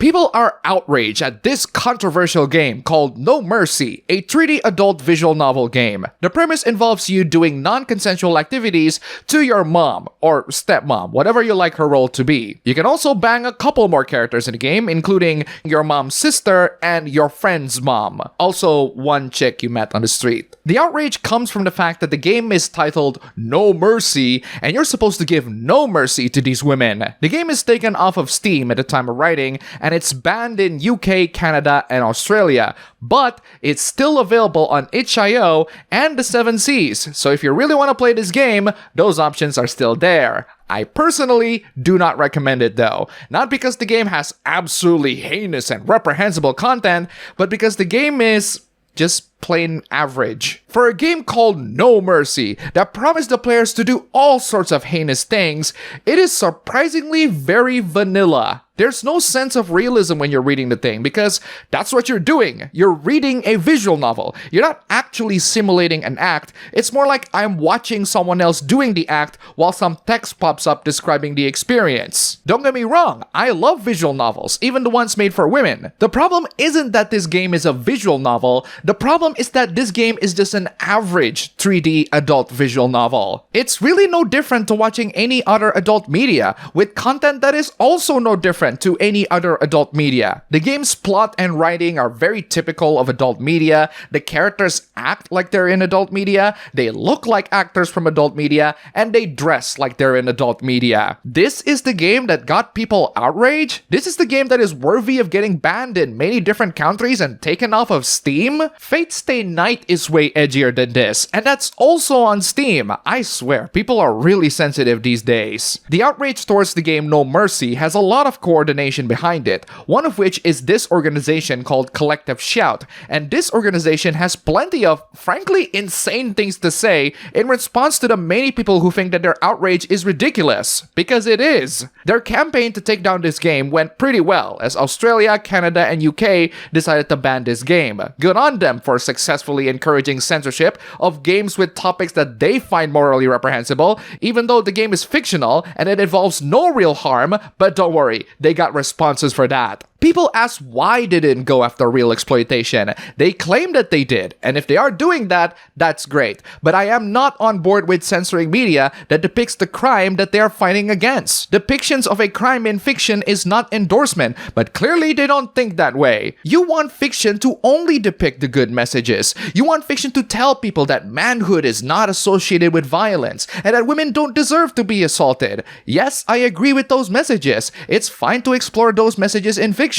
People are outraged at this controversial game called No Mercy, a 3D adult visual novel game. The premise involves you doing non-consensual activities to your mom, or stepmom, whatever you like her role to be. You can also bang a couple more characters in the game, including your mom's sister and your friend's mom. Also, one chick you met on the street. The outrage comes from the fact that the game is titled No Mercy, and you're supposed to give no mercy to these women. The game is taken off of Steam at the time of writing, and it's banned in UK, Canada, and Australia, but it's still available on itch.io and the 7 Seas, so if you really want to play this game, those options are still there. I personally do not recommend it though, not because the game has absolutely heinous and reprehensible content, but because the game is just plain average. For a game called No Mercy that promised the players to do all sorts of heinous things, it is surprisingly very vanilla. There's no sense of realism when you're reading the thing because that's what you're doing. You're reading a visual novel. You're not actually simulating an act. It's more like I'm watching someone else doing the act while some text pops up describing the experience. Don't get me wrong, I love visual novels, even the ones made for women. The problem isn't that this game is a visual novel. The problem is that this game is just an average 3D adult visual novel. It's really no different to watching any other adult media, with content that is also no different to any other adult media. The game's plot and writing are very typical of adult media. The characters act like they're in adult media, they look like actors from adult media, and they dress like they're in adult media. This is the game that got people outraged? This is the game that is worthy of getting banned in many different countries and taken off of Steam? Fate Stay Night is way edgier than this, and that's also on Steam. I swear, people are really sensitive these days. The outrage towards the game No Mercy has a lot of coordination behind it, one of which is this organization called Collective Shout, and this organization has plenty of, frankly, insane things to say in response to the many people who think that their outrage is ridiculous, because it is. Their campaign to take down this game went pretty well, as Australia, Canada, and UK decided to ban this game. Good on them for successfully encouraging censorship of games with topics that they find morally reprehensible, even though the game is fictional and it involves no real harm, but don't worry, they got responses for that. People ask why they didn't go after real exploitation. They claim that they did, and if they are doing that, that's great. But I am not on board with censoring media that depicts the crime that they are fighting against. Depictions of a crime in fiction is not endorsement, but clearly they don't think that way. You want fiction to only depict the good messages. You want fiction to tell people that manhood is not associated with violence, and that women don't deserve to be assaulted. Yes, I agree with those messages. It's fine to explore those messages in fiction,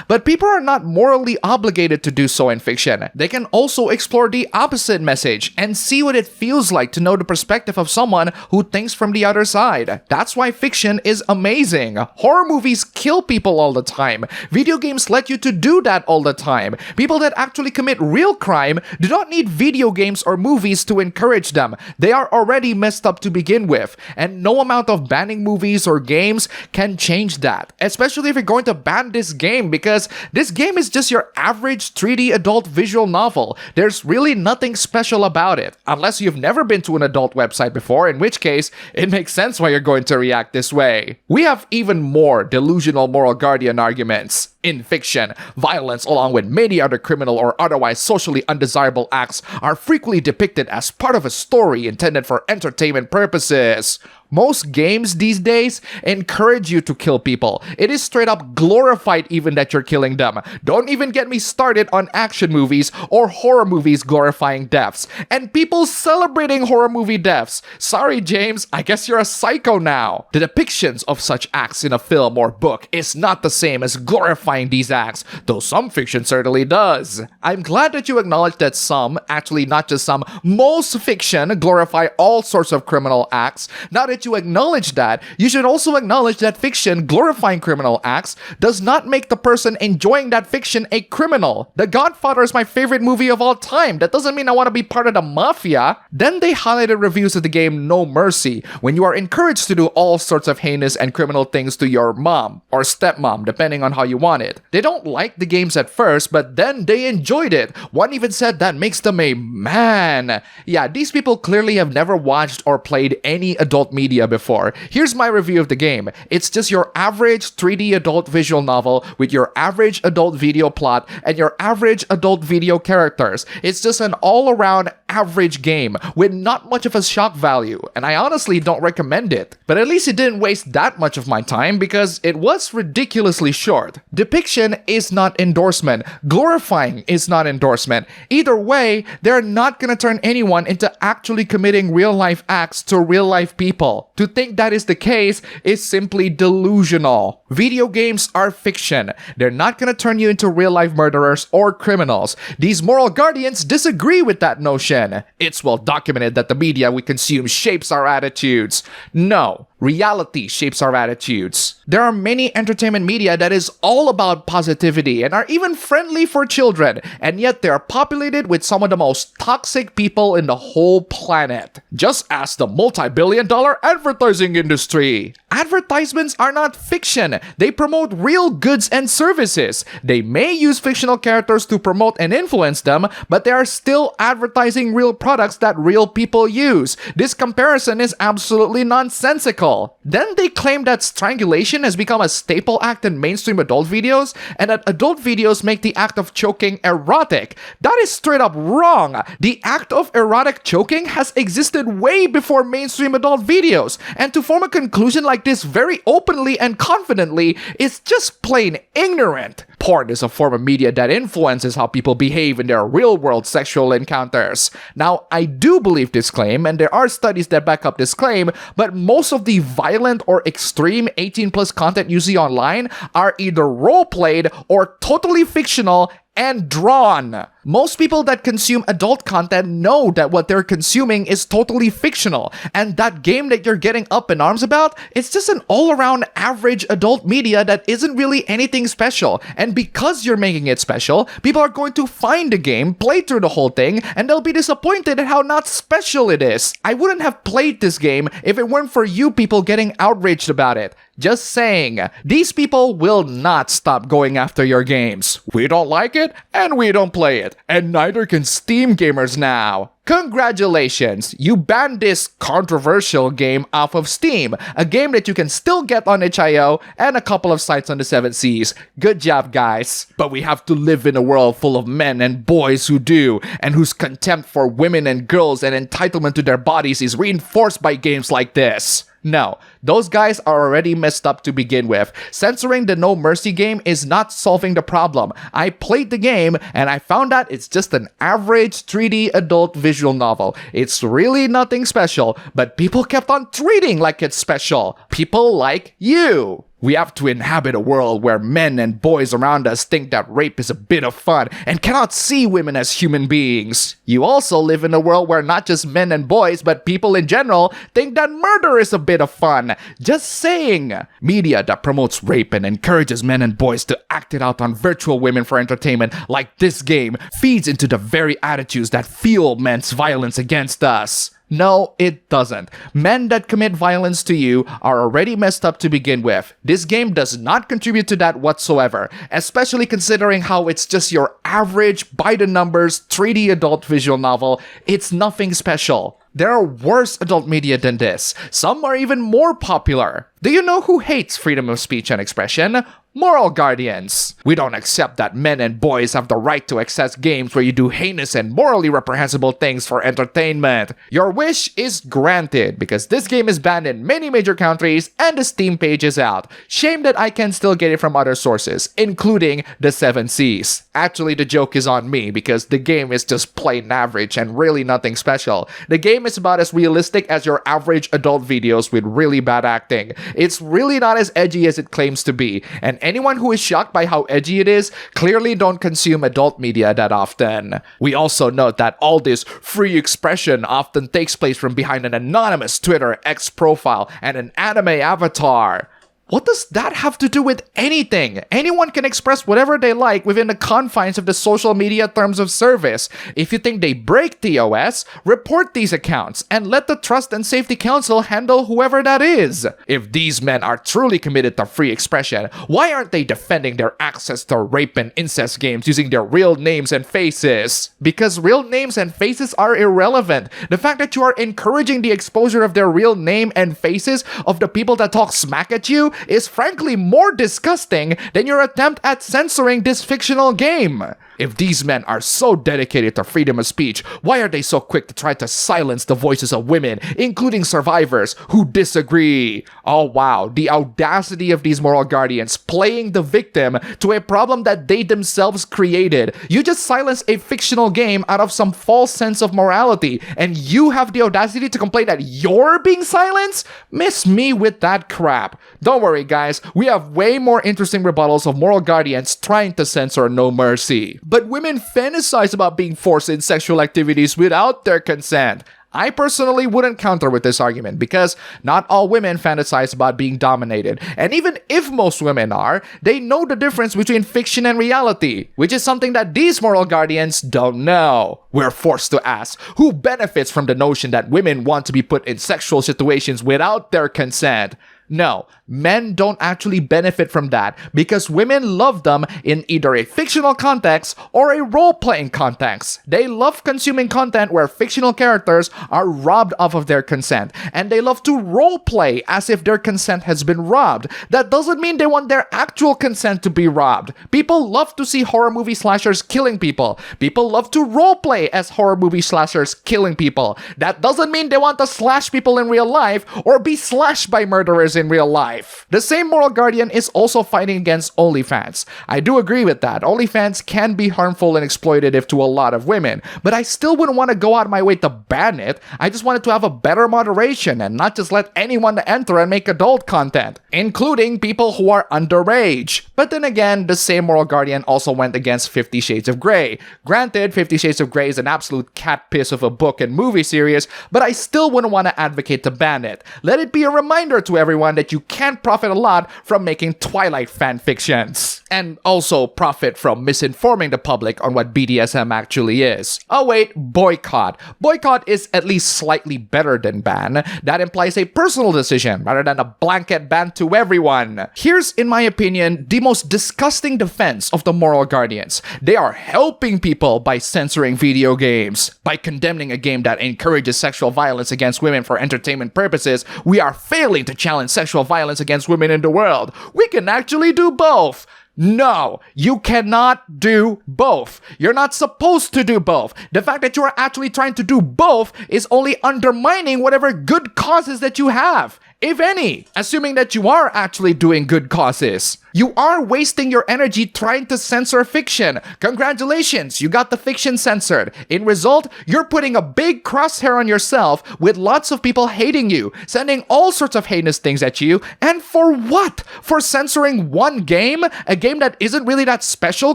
but people are not morally obligated to do so in fiction. They can also explore the opposite message and see what it feels like to know the perspective of someone who thinks from the other side. That's why fiction is amazing. Horror movies kill people all the time. Video games let you to do that all the time. People that actually commit real crime do not need video games or movies to encourage them. They are already messed up to begin with, and no amount of banning movies or games can change that, especially if you're going to ban this game, because this game is just your average 3D adult visual novel. There's really nothing special about it, unless you've never been to an adult website before, in which case it makes sense why you're going to react this way. We have even more delusional moral guardian arguments. In fiction, violence along with many other criminal or otherwise socially undesirable acts are frequently depicted as part of a story intended for entertainment purposes. Most games these days encourage you to kill people. It is straight up glorified even that you're killing them. Don't even get me started on action movies or horror movies glorifying deaths, and people celebrating horror movie deaths. Sorry, James, I guess you're a psycho now. The depictions of such acts in a film or book is not the same as glorifying these acts, though some fiction certainly does. I'm glad that you acknowledge that some, actually not just some, most fiction glorify all sorts of criminal acts. Now that you acknowledge that, you should also acknowledge that fiction glorifying criminal acts does not make the person enjoying that fiction a criminal. The Godfather is my favorite movie of all time. That doesn't mean I want to be part of the mafia. Then they highlighted reviews of the game No Mercy, when you are encouraged to do all sorts of heinous and criminal things to your mom or stepmom, depending on how you want it. They don't like the games at first, but then they enjoyed it. One even said that makes them a man. Yeah, these people clearly have never watched or played any adult media media before. Here's my review of the game. It's just your average 3D adult visual novel with your average adult video plot and your average adult video characters. It's just an all-around average game with not much of a shock value, and I honestly don't recommend it. But at least it didn't waste that much of my time because it was ridiculously short. Depiction is not endorsement. Glorifying is not endorsement. Either way, they're not gonna turn anyone into actually committing real-life acts to real-life people. To think that is the case is simply delusional. Video games are fiction. They're not gonna turn you into real-life murderers or criminals. These moral guardians disagree with that notion. It's well documented that the media we consume shapes our attitudes. No. Reality shapes our attitudes. There are many entertainment media that is all about positivity and are even friendly for children, and yet they are populated with some of the most toxic people in the whole planet. Just ask the multi-billion-dollar advertising industry. Advertisements are not fiction. They promote real goods and services. They may use fictional characters to promote and influence them, but they are still advertising real products that real people use. This comparison is absolutely nonsensical. Then they claim that strangulation has become a staple act in mainstream adult videos and that adult videos make the act of choking erotic. That is straight up wrong. The act of erotic choking has existed way before mainstream adult videos, and to form a conclusion like this very openly and confidently is just plain ignorant. Porn is a form of media that influences how people behave in their real-world sexual encounters. Now, I do believe this claim, and there are studies that back up this claim, but most of the violent or extreme 18+ content you see online are either role-played or totally fictional and drawn. Most people that consume adult content know that what they're consuming is totally fictional, and that game that you're getting up in arms about, it's just an all-around average adult media that isn't really anything special. And because you're making it special, people are going to find the game, play through the whole thing, and they'll be disappointed at how not special it is. I wouldn't have played this game if it weren't for you people getting outraged about it. Just saying, these people will not stop going after your games. We don't like it, and we don't play it. And neither can Steam gamers now. Congratulations, you banned this controversial game off of Steam, a game that you can still get on itch.io and a couple of sites on the 7 Seas. Good job, guys. But we have to live in a world full of men and boys who do, and whose contempt for women and girls and entitlement to their bodies is reinforced by games like this. No, those guys are already messed up to begin with. Censoring the No Mercy game is not solving the problem. I played the game and I found out it's just an average 3D adult visual novel. It's really nothing special, but people kept on treating like it's special. People like you. We have to inhabit a world where men and boys around us think that rape is a bit of fun and cannot see women as human beings. You also live in a world where not just men and boys, but people in general think that murder is a bit of fun. Just saying. Media that promotes rape and encourages men and boys to act it out on virtual women for entertainment, like this game, feeds into the very attitudes that fuel men's violence against us. No, it doesn't. Men that commit violence to you are already messed up to begin with. This game does not contribute to that whatsoever, especially considering how it's just your average, by-the-numbers, 3D adult visual novel. It's nothing special. There are worse adult media than this. Some are even more popular. Do you know who hates freedom of speech and expression? Moral guardians. We don't accept that men and boys have the right to access games where you do heinous and morally reprehensible things for entertainment. Your wish is granted because this game is banned in many major countries and the Steam page is out. Shame that I can still get it from other sources, including the 7 Seas. Actually, the joke is on me because the game is just plain average and really nothing special. The game is about as realistic as your average adult videos with really bad acting. It's really not as edgy as it claims to be, and anyone who is shocked by how edgy it is clearly don't consume adult media that often. We also note that all this free expression often takes place from behind an anonymous Twitter X profile and an anime avatar. What does that have to do with anything? Anyone can express whatever they like within the confines of the social media terms of service. If you think they break TOS, report these accounts and let the Trust and Safety Council handle whoever that is. If these men are truly committed to free expression, why aren't they defending their access to rape and incest games using their real names and faces? Because real names and faces are irrelevant. The fact that you are encouraging the exposure of their real name and faces of the people that talk smack at you is frankly more disgusting than your attempt at censoring this fictional game. If these men are so dedicated to freedom of speech, why are they so quick to try to silence the voices of women, including survivors who disagree? Oh wow, the audacity of these moral guardians playing the victim to a problem that they themselves created. You just silence a fictional game out of some false sense of morality, and you have the audacity to complain that you're being silenced? Miss me with that crap. Don't worry guys, we have way more interesting rebuttals of moral guardians trying to censor No Mercy. But women fantasize about being forced in sexual activities without their consent. I personally wouldn't counter with this argument because not all women fantasize about being dominated. And even if most women are, they know the difference between fiction and reality, which is something that these moral guardians don't know. We're forced to ask, who benefits from the notion that women want to be put in sexual situations without their consent? No, men don't actually benefit from that because women love them in either a fictional context or a role-playing context. They love consuming content where fictional characters are robbed of their consent, and they love to role-play as if their consent has been robbed. That doesn't mean they want their actual consent to be robbed. People love to see horror movie slashers killing people. People love to role-play as horror movie slashers killing people. That doesn't mean they want to slash people in real life or be slashed by murderers in real life. The same moral guardian is also fighting against OnlyFans. I do agree with that. OnlyFans can be harmful and exploitative to a lot of women, but I still wouldn't want to go out of my way to ban it. I just wanted to have a better moderation and not just let anyone enter and make adult content, including people who are underage. But then again, the same moral guardian also went against 50 Shades of Grey. Granted, 50 Shades of Grey is an absolute cat piss of a book and movie series, but I still wouldn't want to advocate to ban it. Let it be a reminder to everyone that you can profit a lot from making Twilight fanfictions. And also profit from misinforming the public on what BDSM actually is. Oh wait, boycott. Boycott is at least slightly better than ban. That implies a personal decision rather than a blanket ban to everyone. Here's, in my opinion, the most disgusting defense of the moral guardians. They are helping people by censoring video games. By condemning a game that encourages sexual violence against women for entertainment purposes, we are failing to challenge sexual violence against women in the world. We can actually do both. No, you cannot do both. You're not supposed to do both. The fact that you are actually trying to do both is only undermining whatever good causes that you have, if any, assuming that you are actually doing good causes. You are wasting your energy trying to censor fiction. Congratulations, you got the fiction censored. In result, you're putting a big crosshair on yourself with lots of people hating you, sending all sorts of heinous things at you. And for what? For censoring one game? A game that isn't really that special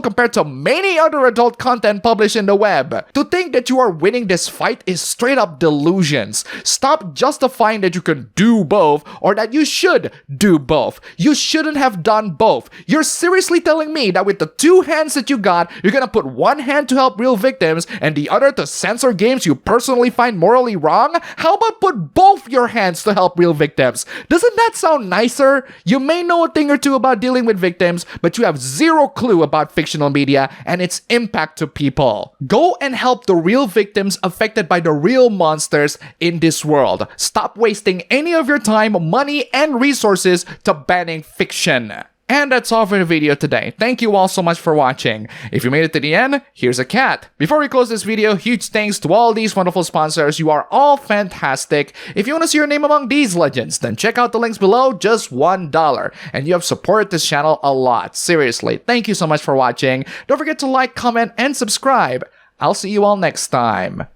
compared to many other adult content published in the web. To think that you are winning this fight is straight up delusions. Stop justifying that you can do both or that you should do both. You shouldn't have done both. You're seriously telling me that with the two hands that you got, you're gonna put one hand to help real victims and the other to censor games you personally find morally wrong? How about put both your hands to help real victims? Doesn't that sound nicer? You may know a thing or two about dealing with victims, but you have zero clue about fictional media and its impact to people. Go and help the real victims affected by the real monsters in this world. Stop wasting any of your time, money, and resources to banning fiction. And that's all for the video today. Thank you all so much for watching. If you made it to the end, here's a cat. Before we close this video, huge thanks to all these wonderful sponsors. You are all fantastic. If you want to see your name among these legends, then check out the links below, just $1. And you have supported this channel a lot. Seriously, thank you so much for watching. Don't forget to like, comment, and subscribe. I'll see you all next time.